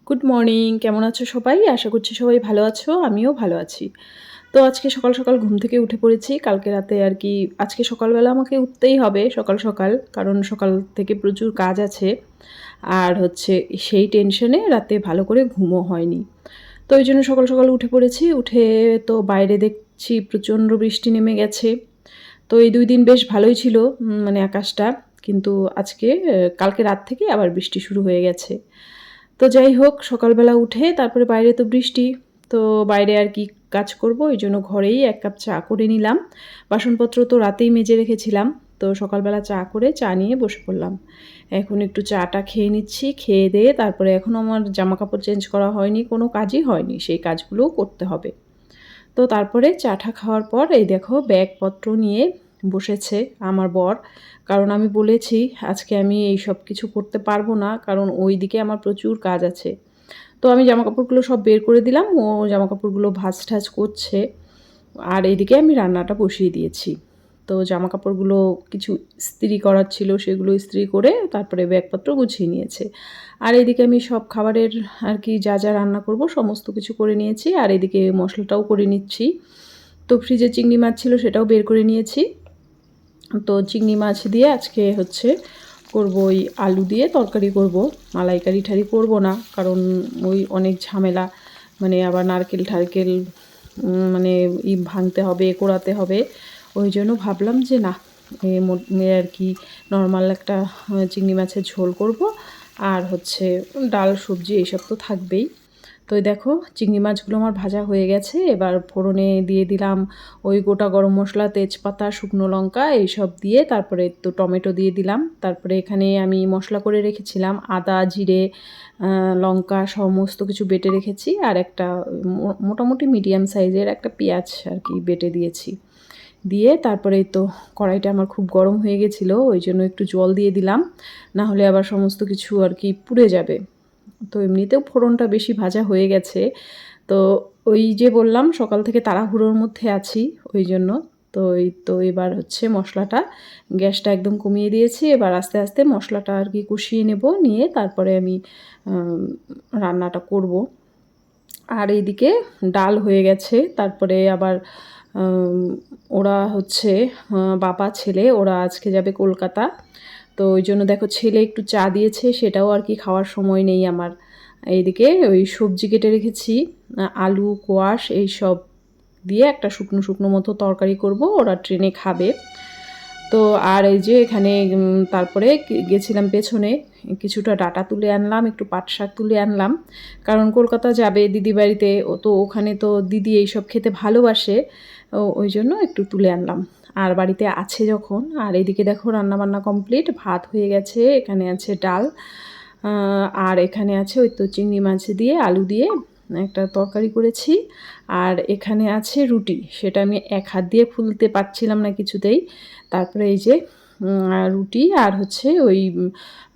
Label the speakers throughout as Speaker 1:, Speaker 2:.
Speaker 1: Good morning, কেমন আছো সবাই? আশা করছি সবাই ভালো আছো, আমিও ভালো আছি। তো আজকে সকাল সকাল ঘুম থেকে উঠে পড়েছি। কালকে রাতে আর কি আজকে সকালবেলা আমাকে উঠতেই হবে সকাল সকাল, কারণ সকাল থেকে প্রচুর কাজ আছে। আর হচ্ছে সেই টেনশনে রাতে ভালো করে ঘুমও হয়নি। তো ওই জন্য সকাল সকাল উঠে পড়েছি। উঠে তো বাইরে দেখছি প্রচণ্ড বৃষ্টি নেমে গেছে। তো এই ২ দিন বেশ ভালোই ছিল মানে আকাশটা। কিন্তু আজকে কালকে রাত থেকে আবার বৃষ্টি শুরু হয়ে গেছে। তো যাই হোক, সকালবেলা উঠে তারপরে বাইরে তো বৃষ্টি। তো বাইরে আর কি কাজ করব, এইজন্য ঘরেই ১ কাপ চা করে নিলাম। বাসনপত্র তো রাতেই মেজে রেখেছিলাম। তো সকালবেলা চা করে চা নিয়ে বসে পড়লাম। এখন একটু চাটা খেয়ে নিচ্ছি। খেয়ে দেয়ে তারপরে এখনও আমার জামাকাপড় চেঞ্জ করা হয়নি, কোনো কাজই হয়নি। সেই কাজগুলোও করতে হবে। তো তারপরে চা-টা খাওয়ার পর এই দেখো ব্যাগপত্র নিয়ে বসেছে আমার বর। কারণ আমি বলেছি আজকে আমি এইসব কিছু করতে পারবো না, কারণ ওইদিকে আমার প্রচুর কাজ আছে। তো আমি জামাকাপড়গুলো সব বের করে দিলাম। ও জামাকাপড়গুলো ভাঁজ-টাজ করছে। আর এইদিকে আমি রান্নাটা বসিয়ে দিয়েছি। তো জামাকাপড়গুলো কিছু ইস্ত্রি করার ছিল, সেগুলো ইস্ত্রি করে তারপরে ব্যাগপত্র গুছিয়ে নিয়েছে। আর এদিকে আমি সব খাবারের আর কি যা যা রান্না করব সমস্ত কিছু করে নিয়েছি। আর এদিকে মশলাটাও করে নিচ্ছি। তো ফ্রিজে চিংড়ি মাছ ছিল, সেটাও বের করে নিয়েছি। তো চিংড়ি মাছ দিয়ে আজকে হচ্ছে করব ওই আলু দিয়ে তরকারি করব। মালাইকারি ঠারি করব না, কারণ ওই অনেক ঝামেলা। মানে আবার নারকেল-ঠারকেল মানে ভাঙতে হবে, কোড়াতে হবে। ওই জন্য ভাবলাম যে না, আর কি নরমাল একটা চিংড়ি মাছের ঝোল করব। আর হচ্ছে ডাল, সবজি এইসব তো থাকবেই। তো এই দেখো চিংড়ি মাছগুলো আমার ভাজা হয়ে গেছে। এবার ফোড়নে দিয়ে দিলাম ওই গোটা গরম মশলা, তেজপাতা, শুকনো লঙ্কা এইসব দিয়ে তারপরে তো টমেটো দিয়ে দিলাম। তারপরে এখানে আমি মশলা করে রেখেছিলাম আদা, জিরে, লঙ্কা সমস্ত কিছু বেটে রেখেছি। আর একটা মোটামুটি মিডিয়াম সাইজের একটা পেঁয়াজ আর কি বেটে দিয়েছি। দিয়ে তারপরে তো কড়াইটা আমার খুব গরম হয়ে গেছিলো, ওই জন্য একটু জল দিয়ে দিলাম। না হলে আবার সমস্ত কিছু আর কি পুড়ে যাবে। তো এমনিতেও ফোড়নটা বেশি ভাজা হয়ে গেছে। তো ওই যে বললাম সকাল থেকে তাড়াহুড়োর মধ্যে আছি, ওই জন্য। তো এবার হচ্ছে মশলাটা গ্যাসটা একদম কমিয়ে দিয়েছি। এবার আস্তে আস্তে মশলাটা আর কি কষিয়ে নেব, নিয়ে তারপরে আমি রান্নাটা করব। আর এইদিকে ডাল হয়ে গেছে। তারপরে আবার ওরা হচ্ছে বাবা ছেলে ওরা আজকে যাবে কলকাতা। তো ওই জন্য দেখো ছেলে একটু চা দিয়েছে, সেটাও আর কি খাওয়ার সময় নেই আমার। এইদিকে ওই সবজি কেটে রেখেছি, আলু, কোয়াশ এইসব দিয়ে একটা শুকনো শুকনো মতো তরকারি করব, ওরা ট্রেনে খাবে। তো আর এই যে এখানে তারপরে গেছিলাম পেছনে, কিছুটা ডাঁটা তুলে আনলাম, একটু পাট শাক তুলে আনলাম। কারণ কলকাতা যাবে দিদি বাড়িতে, ও তো ওখানে তো দিদি এইসব খেতে ভালোবাসে। ওই জন্য একটু তুলে আনলাম। আর বাড়িতে আছে যখন। আর এদিকে দেখো রান্নাবান্না কমপ্লিট, ভাত হয়ে গেছে, এখানে আছে ডাল, আর এখানে আছে ওই তো চিংড়ি মাছ দিয়ে আলু দিয়ে একটা তরকারি করেছি। আর এখানে আছে রুটি, সেটা আমি এক হাত দিয়ে খুলতে পারছিলাম না কিছুতেই। তারপরে এই যে রুটি আর হচ্ছে ওই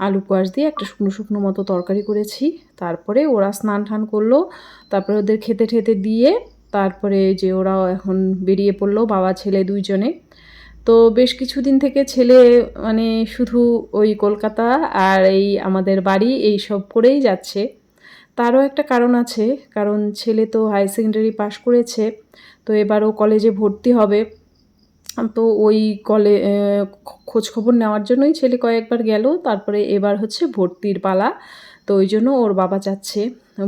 Speaker 1: আলু কোয়াশ দিয়ে একটা শুকনো শুকনো মতো তরকারি করেছি। তারপরে ওরা স্নান টান করলো, তারপরে ওদের খেতে ঠেতে দিয়ে তারপরে যে ওরাও এখন বেরিয়ে পড়লো, বাবা ছেলে দুইজনে। তো বেশ কিছুদিন থেকে ছেলে মানে শুধু ওই কলকাতা আর এই আমাদের বাড়ি এই সব করেই যাচ্ছে। তারও একটা কারণ আছে, কারণ ছেলে তো হাই সেকেন্ডারি পাশ করেছে। তো এবারও কলেজে ভর্তি হবে। তো ওই খোঁজখবর নেওয়ার জন্যই ছেলে কয়েকবার গেল। তারপরে এবার হচ্ছে ভর্তির পালা। তো ওই জন্য ওর বাবা চাচ্ছে,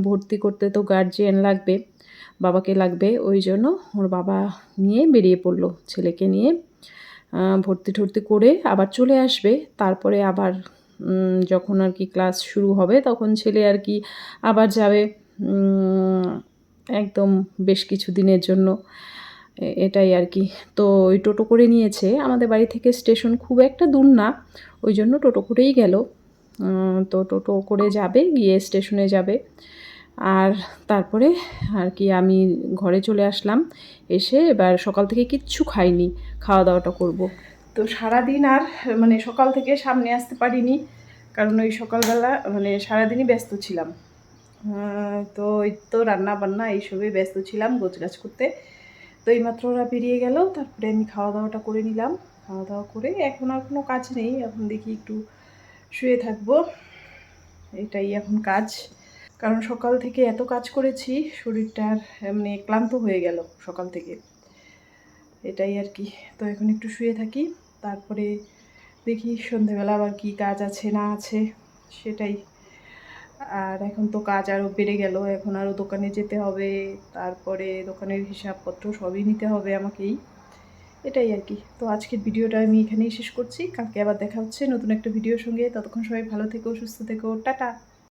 Speaker 1: ভর্তি করতে তো গার্জিয়ান লাগবে, বাবাকে লাগবে। ওই জন্য ওর বাবা নিয়ে বেরিয়ে পড়লো ছেলেকে নিয়ে। ভর্তি ঠর্তি করে আবার চলে আসবে। তারপরে আবার যখন আর কি ক্লাস শুরু হবে তখন ছেলে আর কি আবার যাবে একদম বেশ কিছু দিনের জন্য। এটাই আর কি। তো ওই টোটো করে নিয়েছে, আমাদের বাড়ি থেকে স্টেশন খুব একটা দূর না, ওই জন্য টোটো করেই গেল। তো টোটো করে যাবে, গিয়ে স্টেশনে যাবে। আর তারপরে আর কি আমি ঘরে চলে আসলাম। এসে এবার সকাল থেকে কিচ্ছু খাইনি, খাওয়া দাওয়াটা করব। তো সারাদিন আর মানে সকাল থেকে সামনে আসতে পারিনি, কারণ ওই সকালবেলা মানে সারাদিনই ব্যস্ত ছিলাম। তো ওই তো রান্না বান্না এইসবে ব্যস্ত ছিলাম, গোছগাছ করতে। তো এইমাত্র ওরা বেরিয়ে গেল, তারপরে আমি খাওয়া দাওয়াটা করে নিলাম। খাওয়া দাওয়া করে এখন আর কোনো কাজ নেই, এখন দেখি একটু শুয়ে থাকবো, এটাই এখন কাজ। কারণ সকাল থেকে এত কাজ করেছি, শরীরটার মানে ক্লান্ত হয়ে গেল সকাল থেকে, এটাই আর কি। তো এখন একটু শুয়ে থাকি, তারপরে দেখি সন্ধেবেলা আবার কি কাজ আছে না আছে সেটাই। আর এখন তো কাজ আরও বেড়ে গেল, এখন আরও দোকানে যেতে হবে, তারপরে দোকানের হিসাবপত্র সবই নিতে হবে আমাকেই, এটাই আর কি। তো আজকের ভিডিওটা আমি এখানেই শেষ করছি, কালকে আবার দেখা হচ্ছে নতুন একটা ভিডিওর সঙ্গে। ততক্ষণ সবাই ভালো থেকো, সুস্থ থেকো, টাটা।